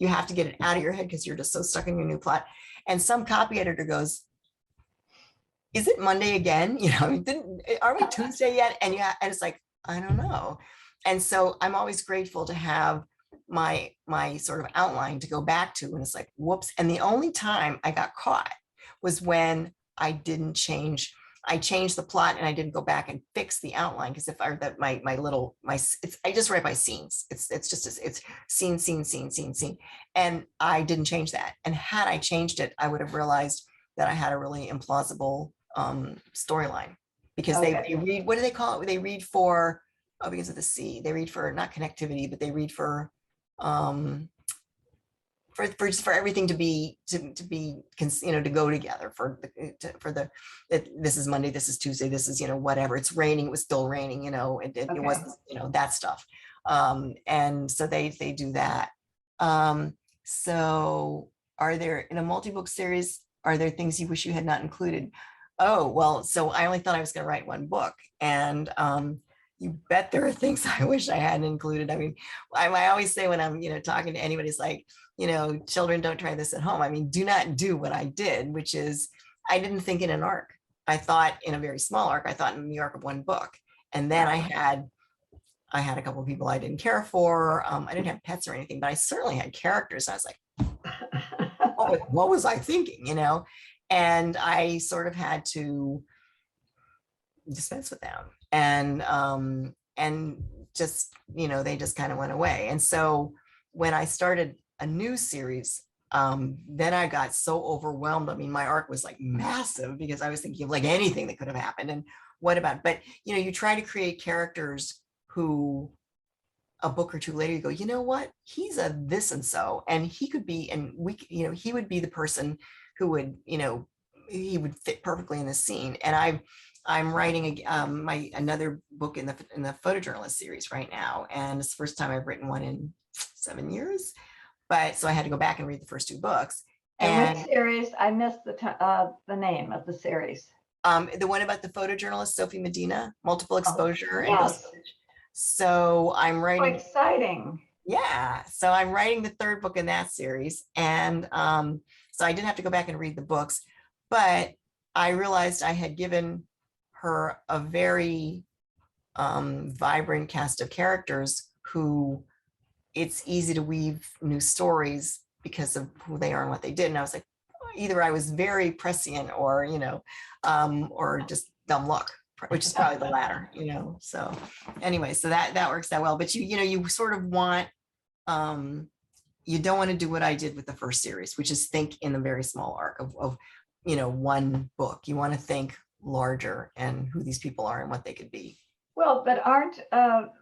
have to get it out of your head because you're just so stuck in your new plot. And some copy editor goes, is it Monday again? Are we Tuesday yet? And it's like, I don't know. And so I'm always grateful to have my sort of outline to go back to, and it's like, whoops. And the only time I got caught was when I changed the plot and I didn't go back and fix the outline, because if I that I just write by scenes. It's scene, and I didn't change that. And had I changed it, I would have realized that I had a really implausible storyline, because they read, what do they call it? They read for, because of the sea, they read for not connectivity, but they read for everything to be to go together, this is Monday, this is Tuesday, this is whatever, it's raining, it was still raining, it wasn't, that stuff. And so they do that. So are there, in a multi-book series, are there things you wish you had not included? Oh, well, so I only thought I was going to write one book, and you bet there are things I wish I hadn't included. I mean, I always say when I'm, talking to anybody, it's like, children, don't try this at home. I mean, do not do what I did, which is I didn't think in an arc. I thought in a very small arc. I thought in the arc of one book. And then I had a couple of people I didn't care for. I didn't have pets or anything, but I certainly had characters. I was like, what was I thinking, And I sort of had to dispense with them. And just, they just kind of went away. And so when I started a new series, then I got so overwhelmed. I mean, my arc was like massive, because I was thinking of like anything that could have happened. And what about, but you try to create characters who a book or two later you go, you know what, he's a this and so, and he could be, and he would be the person who would, he would fit perfectly in the scene. And I'm writing another book in the photojournalist series right now, and it's the first time I've written one in 7 years. But so I had to go back and read the first 2 books. And which series? I missed the name of the series. The one about the photojournalist Sophie Medina, multiple exposure. Oh, yes. And so I'm writing. So exciting. Yeah. So I'm writing the 3rd book in that series, and so I didn't have to go back and read the books, but I realized I had given her a very vibrant cast of characters who it's easy to weave new stories because of who they are and what they did. And I was like, either I was very prescient or, or just dumb luck, which is probably the latter, So anyway, so that works that well. But you sort of want, you don't want to do what I did with the first series, which is think in the very small arc of one book. You want to think larger and who these people are and what they could be. Well, but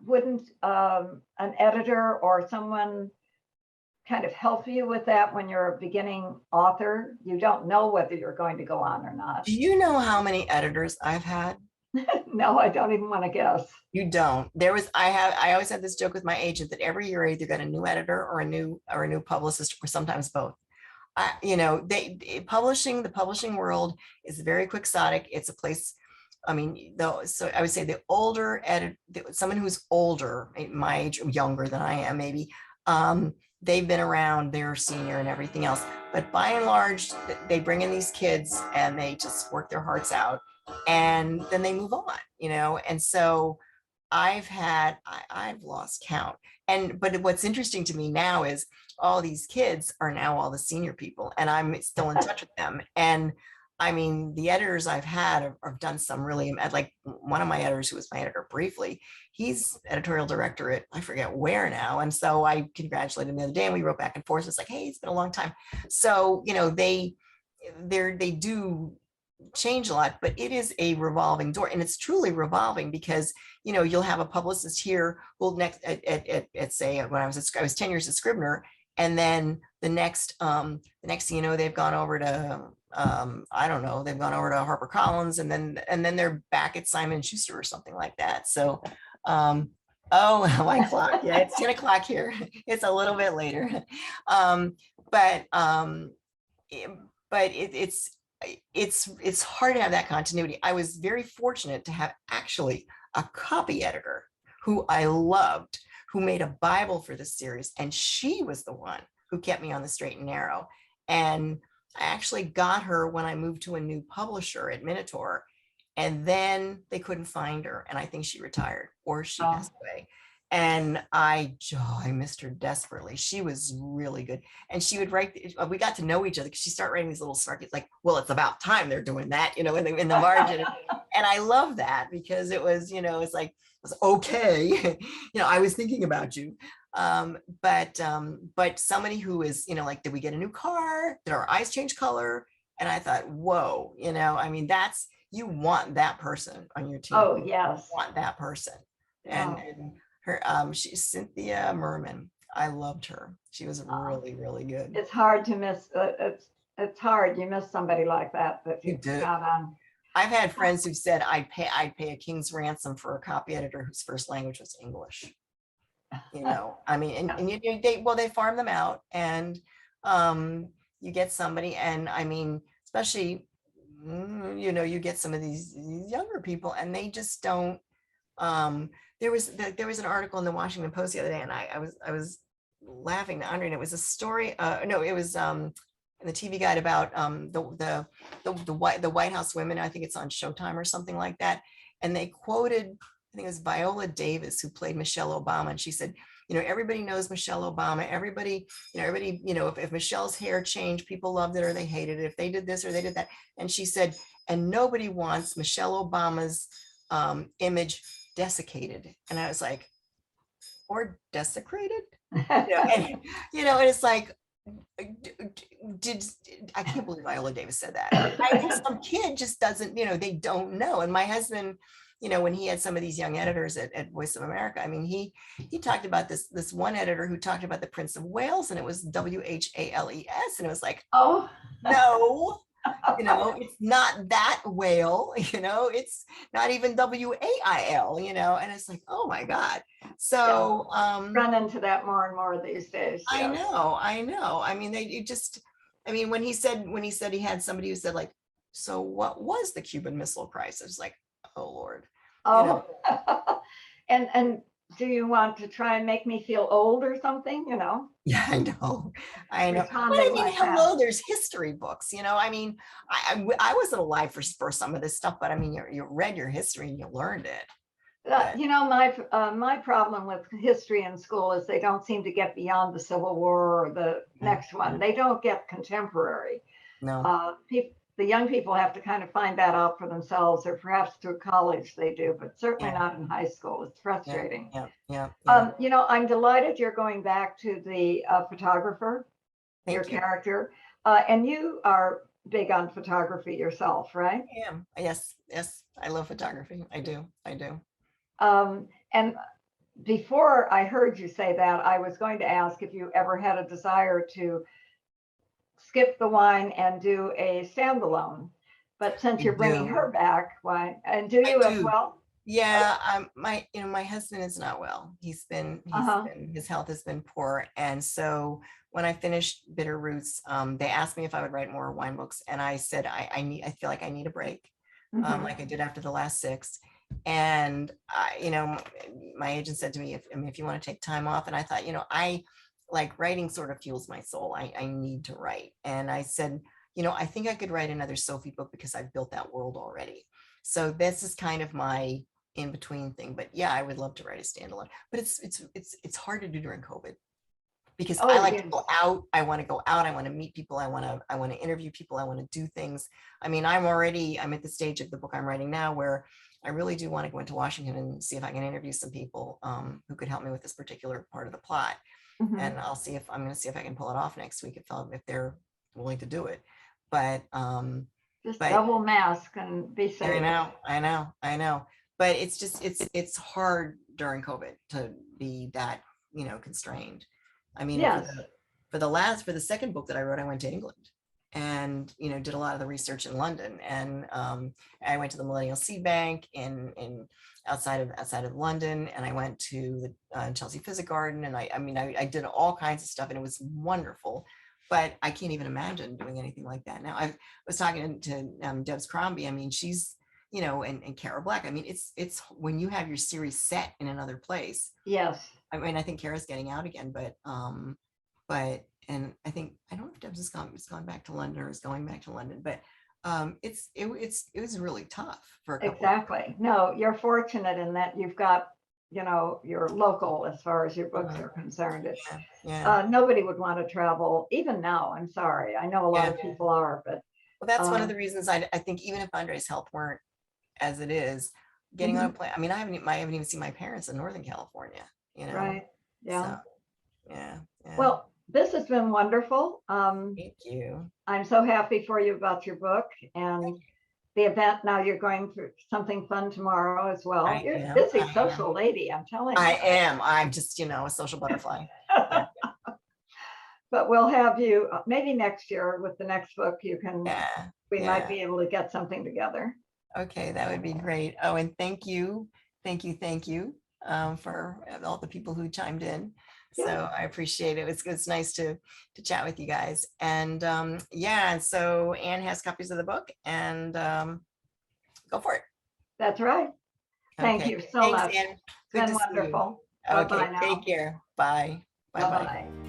wouldn't an editor or someone kind of help you with that when you're a beginning author? You don't know whether you're going to go on or not. Do you know how many editors I've had? No, I don't even want to guess. You don't. I always have this joke with my agent that every year I either got a new editor or a new publicist, or sometimes both. The publishing world is very quixotic. It's a place, so I would say the older someone who's older, my age, younger than I am, maybe, they've been around, they're senior and everything else. But by and large, they bring in these kids and they just work their hearts out, and then they move on, And so I've lost count. But what's interesting to me now is all these kids are now all the senior people, and I'm still in touch with them. And I mean, the editors I've had have done some really, like one of my editors, who was my editor briefly, he's editorial director at, I forget where now. And so I congratulated him the other day, and we wrote back and forth. It's like, hey, it's been a long time. So, they do change a lot, but it is a revolving door, and it's truly revolving because, you know, you'll have a publicist here who'll next at say when I was 10 years at Scribner, and then the next thing you know, they've gone over to I don't know, they've gone over to HarperCollins, and then they're back at Simon & Schuster or something like that. So oh, my clock, yeah, it's 10 o'clock here. It's a little bit later. um but it- it's hard to have that continuity. I was very fortunate to have actually a copy editor who I loved, who made a Bible for the series, and she was the one who kept me on the straight and narrow. And I actually got her when I moved to a new publisher at Minotaur, and then they couldn't find her, and I think she retired or she passed away. And I missed her desperately. She was really good. And she would write, we got to know each other because she started writing these little snarky, like, well, it's about time they're doing that, you know, in the margin. And I love that because it was, you know, it's like, it was okay. You know, I was thinking about you. But somebody who is, you know, like, did we get a new car? Did our eyes change color? And I thought, whoa, you know, I mean, you want that person on your team. Oh, yes. You want that person. Yeah. And her, she's Cynthia Merman. I loved her. She was really, really good. It's hard to miss. It's hard. You miss somebody like that you do. count on. I've had friends who've said I'd pay a king's ransom for a copy editor whose first language was English. You know, I mean, and they farm them out, and you get somebody, and I mean, especially, you know, you get some of these younger people, and they just don't. There was an article in the Washington Post the other day, and I was laughing under it. It was a story. No, it was in the TV guide about the White House women. I think it's on Showtime or something like that. And they quoted, I think it was Viola Davis, who played Michelle Obama, and she said, you know, everybody knows Michelle Obama. Everybody, you know, if Michelle's hair changed, people loved it or they hated it. If they did this or they did that, and she said, and nobody wants Michelle Obama's image desiccated. And I was like, or desecrated? You know, and, you know, and it's like, I can't believe Viola Davis said that. I think some kid just doesn't, you know, they don't know. And my husband, you know, when he had some of these young editors at Voice of America, I mean, he talked about this one editor who talked about the Prince of Wales, and it was Whales, and it was like, oh no, you know, it's not that whale, you know, it's not even WAIL, you know, and it's like, oh my God. So run into that more and more these days. I know. I mean, I mean, when he said he had somebody who said, like, so what was the Cuban Missile Crisis? Like, oh Lord. Oh, you know? and do you want to try and make me feel old or something? You know? Yeah, I know. But I mean, like hello, there's history books, you know. I mean, I wasn't alive for some of this stuff, but I mean, you read your history and you learned it. You know, my problem with history in school is they don't seem to get beyond the Civil War or the next one. They don't get contemporary. No. The young people have to kind of find that out for themselves, or perhaps through college they do, but certainly not in high school. It's frustrating. Yeah. You know, I'm delighted you're going back to the photographer, your character, and you are big on photography yourself, right? I am. Yes. I love photography. I do. And before I heard you say that, I was going to ask if you ever had a desire to skip the wine and do a standalone. But since you're bringing her back, why? And do you as well? Yeah, my husband is not well. His health has been poor, and so when I finished Bitter Roots, they asked me if I would write more wine books, and I said I feel like I need a break, like I did after the last 6. And you know, my agent said to me, if you want to take time off, and I thought, you know, I like writing sort of fuels my soul. I need to write, and I said, you know, I think I could write another Sophie book because I've built that world already. So this is kind of my in between thing. But yeah, I would love to write a standalone, but it's hard to do during COVID because I like to go out. I want to go out. I want to meet people. I want to interview people. I want to do things. I mean, I'm at the stage of the book I'm writing now where I really do want to go into Washington and see if I can interview some people who could help me with this particular part of the plot. And I'm going to see if I can pull it off next week if they're willing to do it. But Just But double mask and be I safe. know, I know, I know. But it's just it's hard during COVID to be that, constrained. I mean, Yes, for the second book that I wrote, I went to England and did a lot of the research in London, and I went to the Millennial Seed Bank in outside of London, and I went to the Chelsea Physic Garden, and I did all kinds of stuff, and it was wonderful. But I can't even imagine doing anything like that now. I was talking to Debs Crombie. I mean, she's and Kara Black. I mean, it's when you have your series set in another place. yes, I mean, I think Kara's getting out again, and I think I don't know if Debs has gone back to London or is going back to London, but it was really tough for a couple. exactly. No, you're fortunate in that you've got, you're local as far as your books are concerned. It's Yeah. nobody would want to travel even now. I'm sorry. I know a lot Yeah. of people are, but Well, that's one of the reasons I think even if Andre's health weren't as it is, getting on a plane. I mean, I haven't even seen my parents in Northern California, right. Yeah. So, yeah. Well, this has been wonderful. Thank you. I'm so happy for you about your book and the event. Now you're going through something fun tomorrow as well. You're a busy social lady, I'm telling you. I am. I'm just, a social butterfly. But we'll have you maybe next year with the next book. We might be able to get something together. Okay, that would be great. Oh, and thank you for all the people who chimed in. So I appreciate it. It's nice to chat with you guys. And so Anne has copies of the book, and go for it. That's right. Thank you so much. Anne. It's been wonderful. Okay, take care. Bye. Bye-bye.